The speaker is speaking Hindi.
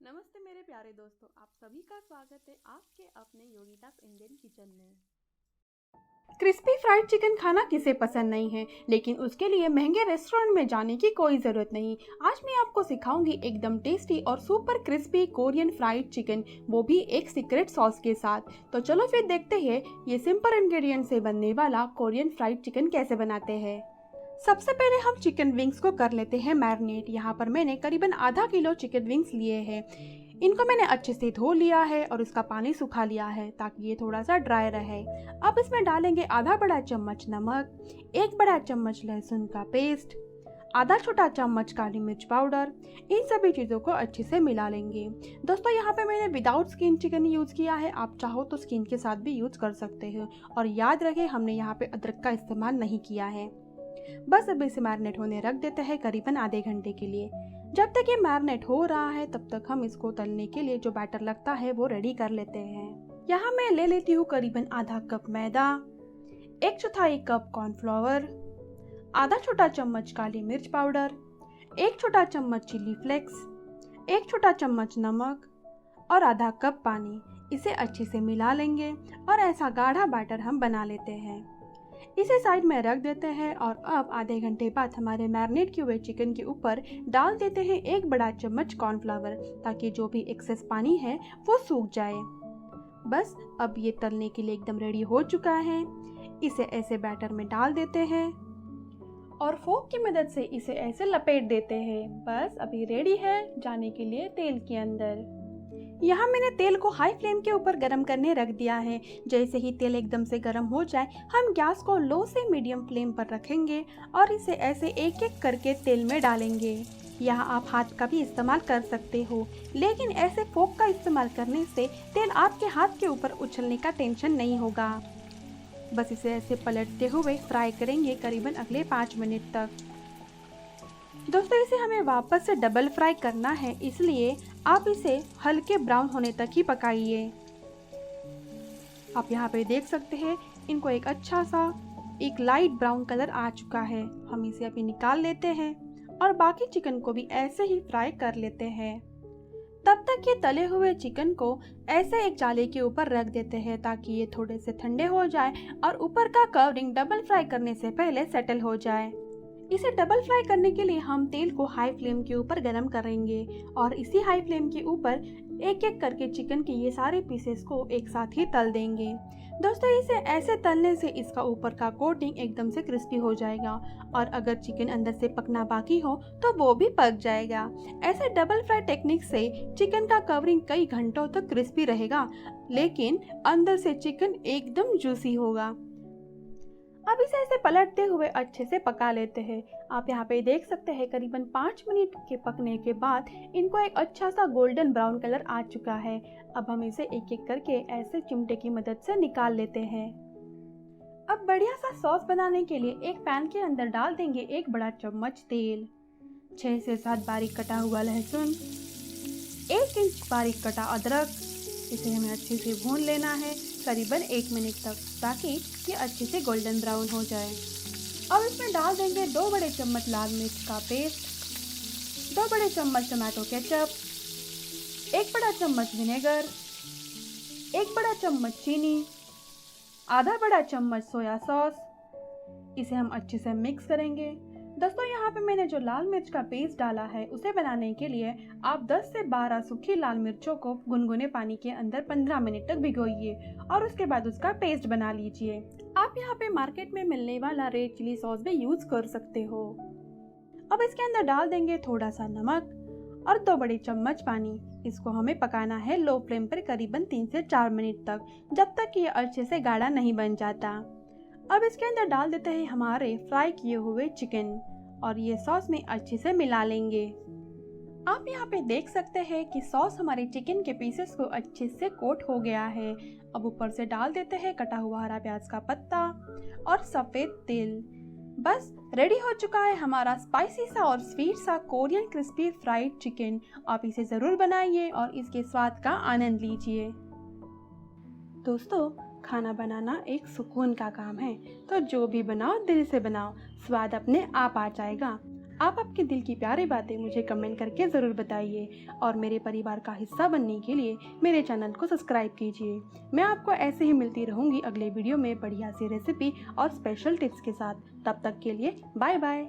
नमस्ते मेरे प्यारे दोस्तों, आप सभी का स्वागत है आपके अपने योगितास इंडियन किचन में। क्रिस्पी फ्राइड चिकन खाना किसे पसंद नहीं है, लेकिन उसके लिए महंगे रेस्टोरेंट में जाने की कोई ज़रूरत नहीं। आज मैं आपको सिखाऊंगी एकदम टेस्टी और super crispy Korean fried chicken, वो भी एक सीक्रेट सॉस के साथ। तो चलो फिर देखते हैं ये सिंपल इंग्रेडिएंट से बनने वाला कोरियन फ्राइड चिकन कैसे बनाते हैं। सबसे पहले हम चिकन विंग्स को कर लेते हैं मैरिनेट। यहाँ पर मैंने करीबन आधा किलो चिकन विंग्स लिए हैं। इनको मैंने अच्छे से धो लिया है और इसका पानी सुखा लिया है ताकि ये थोड़ा सा ड्राई रहे। अब इसमें डालेंगे आधा बड़ा चम्मच नमक, 1 बड़ा चम्मच लहसुन का पेस्ट, आधा छोटा चम्मच काली मिर्च पाउडर। इन सभी चीज़ों को अच्छे से मिला लेंगे। दोस्तों यहाँ पे मैंने विदाउट स्किन चिकन यूज़ किया है, आप चाहो तो स्किन के साथ भी यूज़ कर सकते हो। और याद रखें हमने यहाँ पे अदरक का इस्तेमाल नहीं किया है। बस अब इसे मैरिनेट होने रख देते हैं करीबन आधे घंटे के लिए। जब तक ये मैरिनेट हो रहा है तब तक हम इसको तलने के लिए जो बैटर लगता है वो रेडी कर लेते हैं। यहाँ मैं ले लेती हूँ करीबन आधा कप मैदा, 1/4 कप कॉर्नफ्लावर, आधा छोटा चम्मच काली मिर्च पाउडर, 1 छोटा चम्मच चिली फ्लेक्स, 1 छोटा चम्मच नमक और आधा कप पानी। इसे अच्छे से मिला लेंगे और ऐसा गाढ़ा बैटर हम बना लेते हैं। इसे साइड में रख देते हैं और अब आधे घंटे बाद हमारे मैरिनेट किए हुए चिकन के ऊपर डाल देते हैं 1 बड़ा चम्मच कॉर्नफ्लावर, ताकि जो भी एक्सेस पानी है वो सूख जाए। बस अब ये तलने के लिए एकदम रेडी हो चुका है। इसे ऐसे बैटर में डाल देते हैं और फोक की मदद से इसे ऐसे लपेट देते हैं। बस अभी रेडी है जाने के लिए तेल के अंदर। यहाँ मैंने तेल को हाई फ्लेम के ऊपर गरम करने रख दिया है। जैसे ही तेल एकदम से गरम हो जाए हम गैस को लो से मीडियम फ्लेम पर रखेंगे और इसे ऐसे एक एक करके तेल में डालेंगे। यहाँ आप हाथ का भी इस्तेमाल कर सकते हो, लेकिन ऐसे फोक का इस्तेमाल करने से तेल आपके हाथ के ऊपर उछलने का टेंशन नहीं होगा। बस इसे ऐसे पलटते हुए फ्राई करेंगे करीबन अगले 5 मिनट तक। दोस्तों इसे हमें वापस से डबल फ्राई करना है, इसलिए आप इसे हल्के ब्राउन होने तक ही पकाइए। आप यहाँ पे देख सकते हैं इनको एक अच्छा सा एक लाइट ब्राउन कलर आ चुका है। हम इसे अभी निकाल लेते हैं और बाकी चिकन को भी ऐसे ही फ्राई कर लेते हैं। तब तक ये तले हुए चिकन को ऐसे एक जाली के ऊपर रख देते हैं ताकि ये थोड़े से ठंडे हो जाए और ऊपर का कवरिंग डबल फ्राई करने से पहले सेटल हो जाए। इसे डबल फ्राई करने के लिए हम तेल को हाई फ्लेम के ऊपर गरम करेंगे और इसी हाई फ्लेम के ऊपर एक एक करके चिकन के ये सारे पीसेस को एक साथ ही तल देंगे। दोस्तों इसे ऐसे तलने से इसका ऊपर का कोटिंग एकदम से क्रिस्पी हो जाएगा और अगर चिकन अंदर से पकना बाकी हो तो वो भी पक जाएगा। ऐसे डबल फ्राई टेक्निक से चिकन का कवरिंग कई घंटों तक क्रिस्पी रहेगा, लेकिन अंदर से चिकन एकदम जूसी होगा। अब इसे ऐसे पलटते हुए अच्छे से पका लेते हैं। आप यहाँ पे देख सकते हैं करीबन 5 मिनट के पकने के बाद इनको एक अच्छा सा गोल्डन ब्राउन कलर आ चुका है। अब हम इसे एक एक करके ऐसे चिमटे की मदद से निकाल लेते हैं। अब बढ़िया सा सॉस बनाने के लिए एक पैन के अंदर डाल देंगे 1 बड़ा चम्मच तेल, 6 से 7 बारीक कटा हुआ लहसुन, 1 इंच बारीक कटा अदरक। इसे हमें अच्छे से भून लेना है करीबन 1 मिनट तक, ताकि ये अच्छे से गोल्डन ब्राउन हो जाए। अब इसमें डाल देंगे 2 बड़े चम्मच लाल मिर्च का पेस्ट, 2 बड़े चम्मच टमाटो केचप, 1 बड़ा चम्मच विनेगर, 1 बड़ा चम्मच चीनी, आधा बड़ा चम्मच सोया सॉस। इसे हम अच्छे से मिक्स करेंगे। दोस्तों यहाँ पे मैंने जो लाल मिर्च का पेस्ट डाला है उसे बनाने के लिए आप 10 से 12 सूखी लाल मिर्चों को गुनगुने पानी के अंदर 15 मिनट तक भिगोइए और उसके बाद उसका पेस्ट बना लीजिए। आप यहाँ पे मार्केट में मिलने वाला रेड चिली सॉस भी यूज कर सकते हो। अब इसके अंदर डाल देंगे थोड़ा सा नमक और 2 बड़े चम्मच पानी। इसको हमें पकाना है लो फ्लेम पर करीबन 3 से 4 मिनट तक, जब तक ये अच्छे से गाढ़ा नहीं बन जाता। अब इसके अंदर डाल देते हैं हमारे फ्राई किए हुए चिकन और ये सॉस में अच्छे से मिला लेंगे। आप यहाँ पे देख सकते हैं कि सॉस हमारे चिकन के पीसेस को अच्छे से कोट हो गया है। अब ऊपर से डाल देते हैं कटा हुआ हरा प्याज का पत्ता और सफ़ेद तिल। बस रेडी हो चुका है हमारा स्पाइसी सा और स्वीट सा कोरियन क्रिस्पी फ्राइड चिकन। आप इसे ज़रूर बनाइए और इसके स्वाद का आनंद लीजिए। दोस्तों खाना बनाना एक सुकून का काम है, तो जो भी बनाओ दिल से बनाओ, स्वाद अपने आप आ जाएगा। आप आपके दिल की प्यारी बातें मुझे कमेंट करके ज़रूर बताइए और मेरे परिवार का हिस्सा बनने के लिए मेरे चैनल को सब्सक्राइब कीजिए। मैं आपको ऐसे ही मिलती रहूँगी अगले वीडियो में बढ़िया सी रेसिपी और स्पेशल टिप्स के साथ। तब तक के लिए बाय बाय।